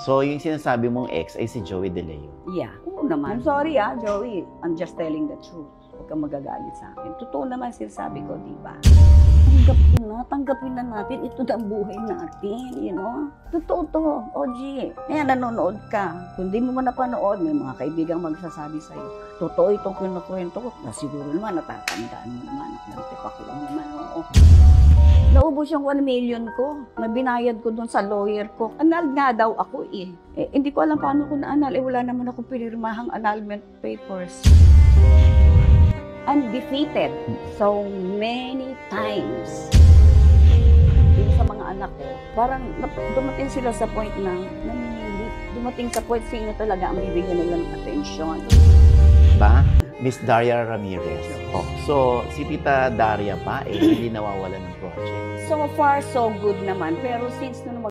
So, yung sinasabi mong ex ay si Joey De Leon. Yeah. Oo naman. I'm sorry Joey. I'm just telling the truth. Huwag kang magagalit sa akin. Totoo naman sinasabi ko, di ba? Tanggapin na natin. Ito na ang buhay natin, you know? Totoo to, OG. Ayan, nanonood ka. Kung di mo napanood, may mga kaibigang magsasabi sa'yo, totoo itong kinukwento ko. Na siguro naman, natatandaan mo naman. Nagtipak lang naman, oo. Naubos yung 1 million ko. Nabinayad ko dun sa lawyer ko. Anal nga daw ako eh. Hindi ko alam paano ko na-anal. Wala naman akong pinirmahang annulment papers. I'm defeated so many times. Yung sa mga anak ko, parang dumating sila sa point na nangingilit. Dumating sa point sino talaga ang bibigyan nila ng atensyon. Ba? Miss Daria Ramirez. Oh. So, si Tita Daria pa, hindi nawawala ng project. So far, so good naman. Pero since